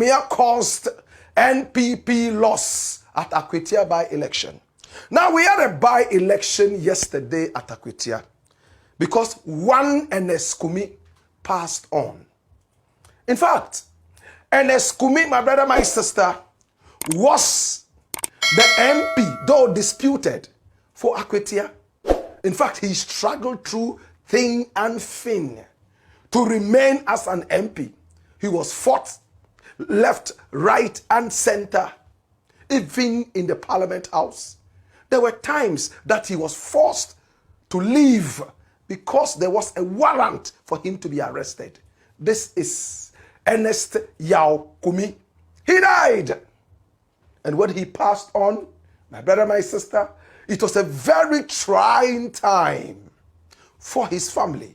Bawumia caused NPP loss at Akwatia by-election. Now, we had a by-election yesterday at Akwatia because one Eneskumi passed on. In fact, Eneskumi, my brother, my sister, was the MP, though disputed, for Akwatia. In fact, he struggled through thin and thin to remain as an MP. He was fought left, right, and center, even in the Parliament House. There were times that he was forced to leave because there was a warrant for him to be arrested. This is Ernest Yao Kumi. He died. And when he passed on, my brother, my sister, it was a very trying time for his family.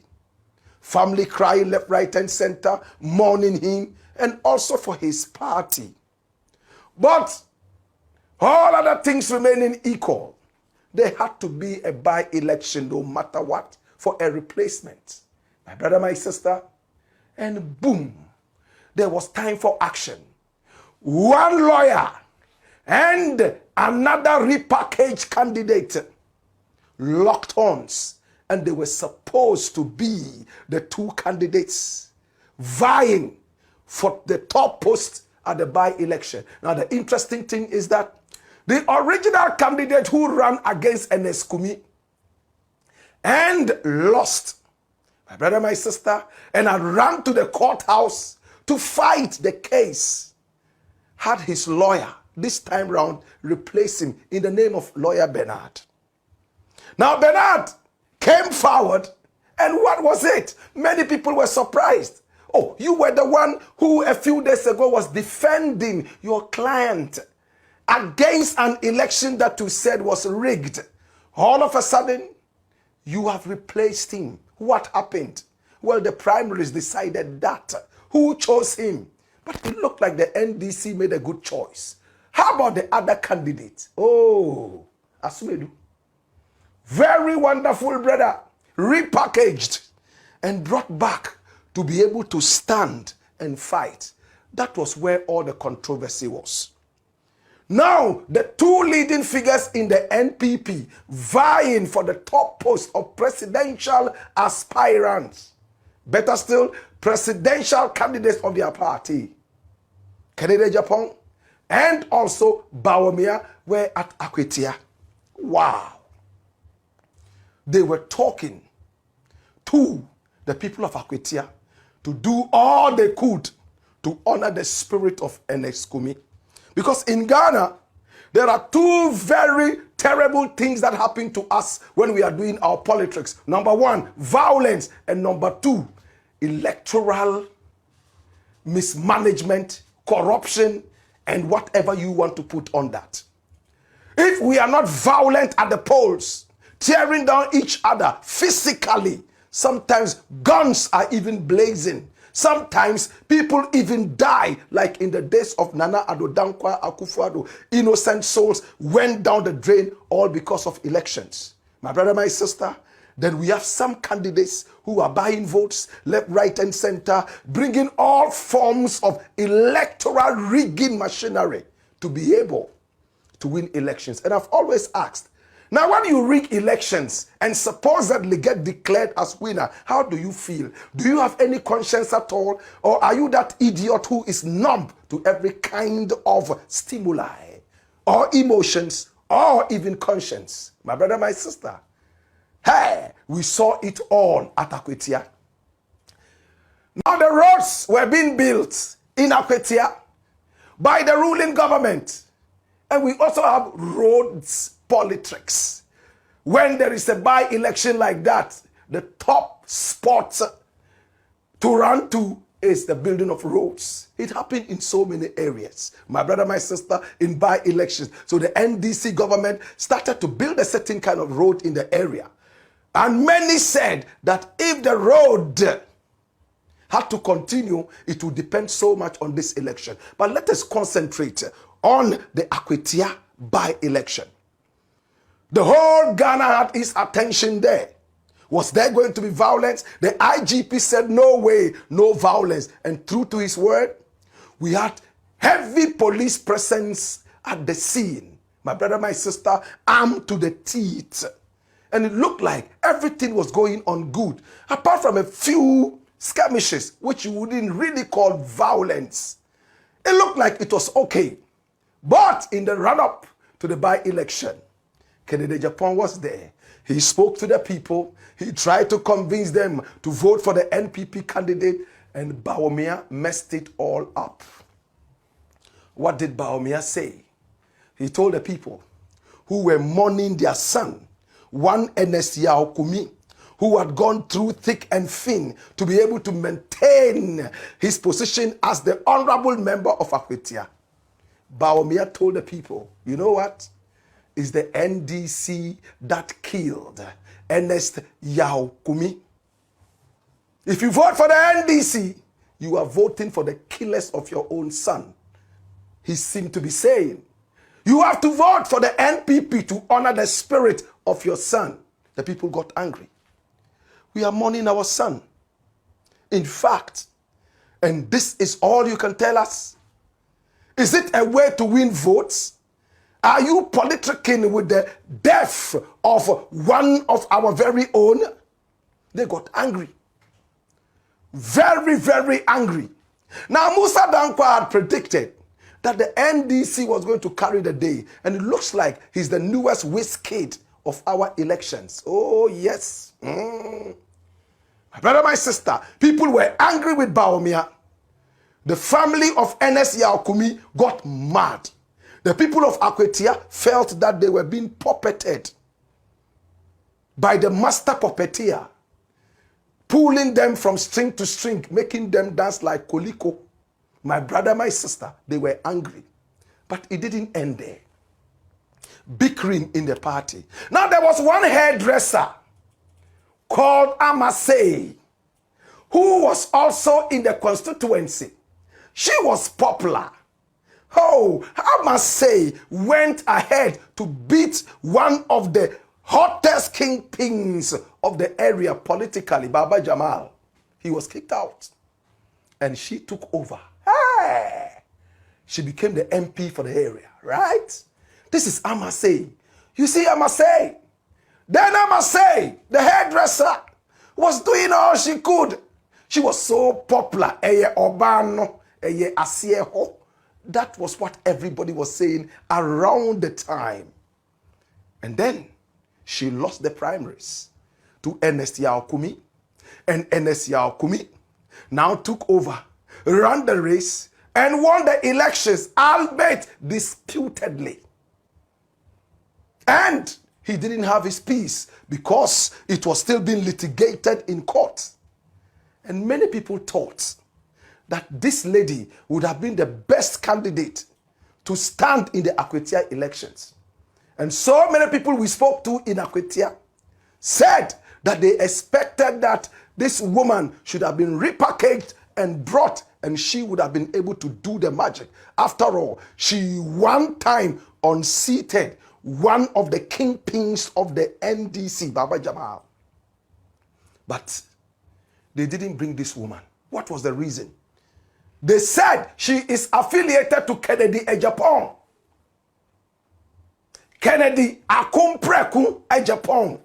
Family crying left, right, and center, mourning him, and also for his party. But all other things remaining equal, there had to be a by-election no matter what for a replacement. My brother, my sister, and boom, there was time for action. One lawyer and another repackaged candidate locked horns, and they were supposed to be the two candidates vying for the top post at the by-election. Now, the interesting thing is that the original candidate who ran against Eneskumi and lost, my brother, my sister, and had run to the courthouse to fight the case, had his lawyer this time round replace him in the name of lawyer Bernard. Now, Bernard came forward, and what was it? Many people were surprised. Oh, you were the one who a few days ago was defending your client against an election that you said was rigged. All of a sudden, you have replaced him. What happened? Well, the primaries decided that. Who chose him? But it looked like the NDC made a good choice. How about the other candidate? Oh, Asumedu. Very wonderful brother. Repackaged and brought back to be able to stand and fight. That was where all the controversy was. Now, the two leading figures in the NPP vying for the top post of presidential aspirants, better still, presidential candidates of their party, Canada, Japan, and also Bawumia, were at Akwatia. Wow. They were talking to the people of Akwatia to do all they could to honor the spirit of Eneskumi. Because in Ghana, there are two very terrible things that happen to us when we are doing our politics. Number one, violence. And number two, electoral mismanagement, corruption, and whatever you want to put on that. If we are not violent at the polls, tearing down each other physically, sometimes guns are even blazing. Sometimes people even die, like in the days of Nana Addo Dankwa Akufo-Addo. Innocent souls went down the drain all because of elections. My brother, my sister, then we have some candidates who are buying votes left, right, and center, bringing all forms of electoral rigging machinery to be able to win elections. And I've always asked, now, when you rig elections and supposedly get declared as winner, how do you feel? Do you have any conscience at all? Or are you that idiot who is numb to every kind of stimuli or emotions or even conscience? My brother, my sister, hey, we saw it all at Akwatia. Now, the roads were being built in Akwatia by the ruling government. And we also have roads politics. When there is a by-election like that, the top spot to run to is the building of roads. It happened in so many areas. My brother, my sister, in by-elections. So the NDC government started to build a certain kind of road in the area. And many said that if the road had to continue, it would depend so much on this election. But let us concentrate on the Akwatia by-election. The whole Ghana had its attention there. Was there going to be violence? The IGP said, no way, no violence. And true to his word, we had Heavy police presence at the scene. My brother, my sister, armed to the teeth. And it looked like everything was going on good, apart from a few skirmishes, which you wouldn't really call violence. It looked like it was okay. But in the run-up to the by-election, Kennedy Japan was there. He spoke to the people. He tried to convince them to vote for the NPP candidate, and Bawumia messed it all up. What did Bawumia say? He told the people who were mourning their son, one Ernest Yaokumi, who had gone through thick and thin to be able to maintain his position as the honorable member of Akwatia. Bawumia told the people, you know what? It's the NDC that killed Ernest Yaokumi. If you vote for the NDC, you are voting for the killers of your own son. He seemed to be saying, you have to vote for the NPP to honor the spirit of your son. The people got angry. We are mourning our son. In fact, and this is all you can tell us, is it a way to win votes? Are you politicking with the death of one of our very own? They got angry. Very, very angry. Now, Musa Dankwa had predicted that the NDC was going to carry the day. And it looks like he's the newest whiz kid of our elections. Oh, yes. My brother, my sister, people were angry with Bawumia. The family of Ernest Yaokumi got mad. The people of Akwatia felt that they were being puppeted by the master puppeteer, pulling them from string to string, making them dance like Koliko. My brother, my sister, they were angry. But it didn't end there. Bickering in the party. Now there was one hairdresser called Amasei, who was also in the constituency. She was popular. Oh, Amasei went ahead to beat one of the hottest kingpins of the area politically, Baba Jamal. He was kicked out. And she took over. Hey! She became the MP for the area, right? This is Amasei. You see Amasei? Then Amasei, the hairdresser, was doing all she could. She was so popular. Eye Obano, Eye Asieho. That was what everybody was saying around the time. And then she lost the primaries to Ernest Yaokumi. And Ernest Yaokumi now took over, ran the race, and won the elections, albeit disputedly. And he didn't have his peace because it was still being litigated in court. And many people thought that this lady would have been the best candidate to stand in the Akwatia elections. And so many people we spoke to in Akwatia said that they expected that this woman should have been repackaged and brought, and she would have been able to do the magic. After all, she one time unseated one of the kingpins of the NDC, Baba Jamal. But they didn't bring this woman. What was the reason? They said she is affiliated to Kennedy Ejapon. Kennedy Akumpreku Ejapon,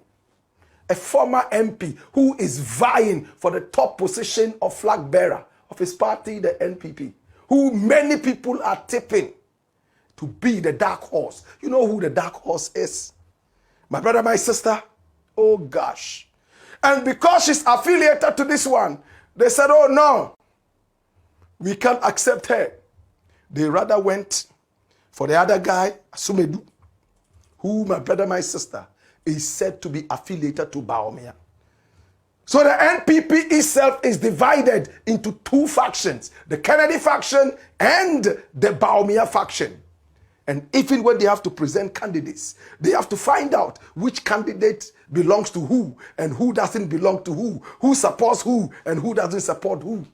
a former MP who is vying for the top position of flag bearer of his party, the NPP, who many people are tipping to be the dark horse. You know who the dark horse is? My brother, my sister? Oh gosh. And because she's affiliated to this one, they said, oh no, we can't accept her. They rather went for the other guy, Asumedu, who, my brother, my sister, is said to be affiliated to Bawumia. So the NPP itself is divided into two factions, the Kennedy faction and the Bawumia faction. And even when they have to present candidates, they have to find out which candidate belongs to who and who doesn't belong to who supports who and who doesn't support who.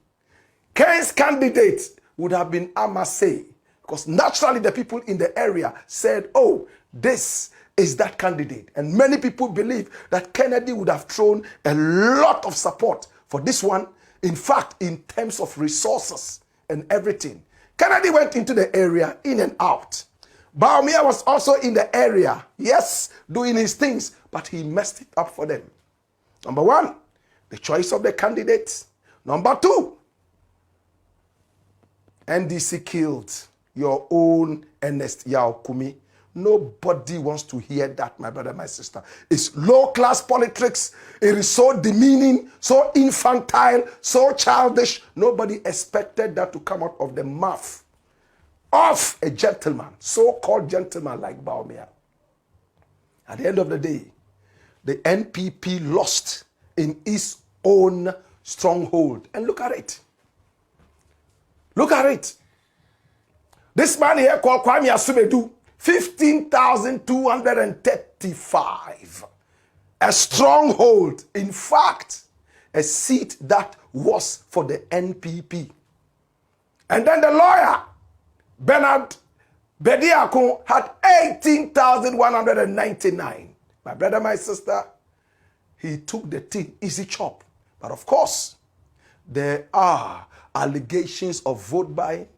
Ken's candidate would have been Amasei, because naturally the people in the area said, oh, this is that candidate. And many people believe that Kennedy would have thrown a lot of support for this one. In fact, in terms of resources and everything, Kennedy went into the area, in and out. Bawumia was also in the area, yes, doing his things, but he messed it up for them. Number one, the choice of the candidates. Number two, NDC killed your own Ernest Yao Kumi. Nobody wants to hear that, my brother, my sister. It's low-class politics. It is so demeaning, so infantile, so childish. Nobody expected that to come out of the mouth of a gentleman, so-called gentleman like Bawumia. At the end of the day, the NPP lost in its own stronghold. And look at it. Look at it. This man here called Kwame Asumedu, 15,235. A stronghold. In fact, a seat that was for the NPP. And then the lawyer, Bernard Bediako, had 18,199. My brother, my sister, he took the thing easy chop. But of course, there are allegations of vote buying.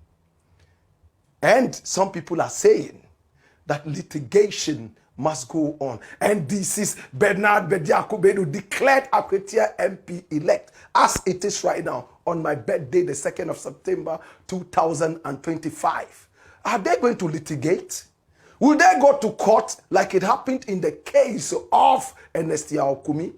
And some people are saying that litigation must go on. And this is Bernard Bediako declared Akwatia MP elect as it is right now on my birthday, the 2nd of September 2025. Are they going to litigate? Will they go to court like it happened in the case of Ernest Yao Kumi?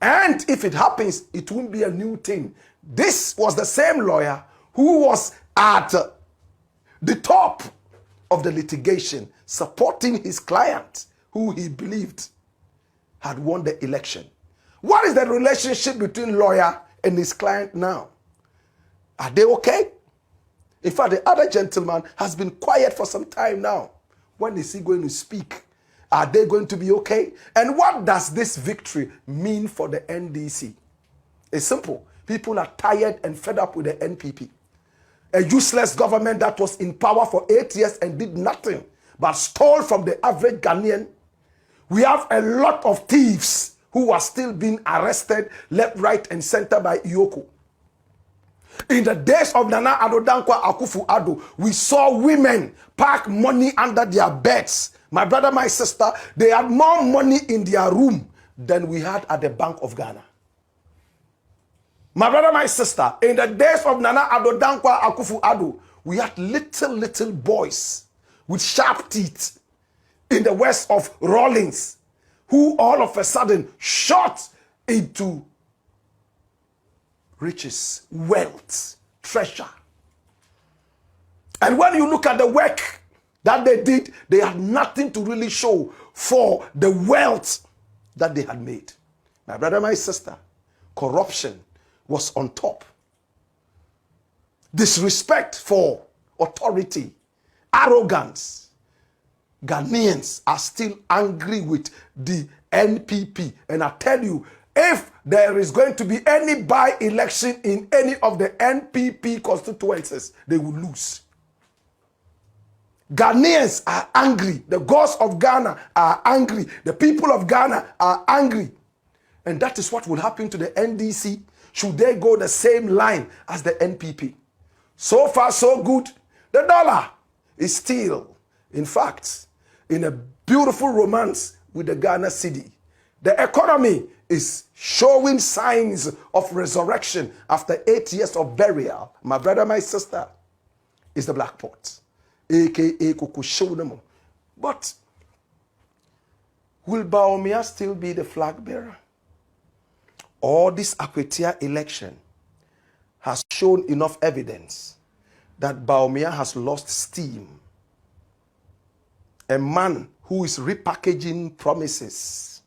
And if it happens, it won't be a new thing. This was the same lawyer who was at the top of the litigation, supporting his client, who he believed had won the election. What is the relationship between lawyer and his client now? Are they okay? In fact, the other gentleman has been quiet for some time now. When is he going to speak? Are they going to be okay? And what does this victory mean for the NDC? It's simple. People are tired and fed up with the NPP. A useless government that was in power for 8 years and did nothing but stole from the average Ghanaian. We have a lot of thieves who are still being arrested left, right, and center by Iyoko. In the days of Nana Addo Dankwa Akufo-Addo, we saw women park money under their beds. My brother, my sister, they had more money in their room than we had at the Bank of Ghana. My brother, my sister, in the days of Nana Addo Dankwa Akufo-Addo, we had little boys with sharp teeth in the west of Rawlings, who all of a sudden shot into riches, wealth, treasure. And when you look at the work that they did, they had nothing to really show for the wealth that they had made. My brother, my sister, corruption was on top. Disrespect for authority, arrogance. Ghanaians are still angry with the NPP. And I tell you, if there is going to be any by-election in any of the NPP constituencies, they will lose. Ghanaians are angry. The gods of Ghana are angry. The people of Ghana are angry. And that is what will happen to the NDC should they go the same line as the NPP. So far, so good. The dollar is still, in fact, in a beautiful romance with the Ghana cedi. The economy is showing signs of resurrection after 8 years of burial. My brother, my sister, is the black pot, aka Kukushonamo. But will Bawumia still be the flag bearer? Or this Akwatia election has shown enough evidence that Bawumia has lost steam. A man who is repackaging promises.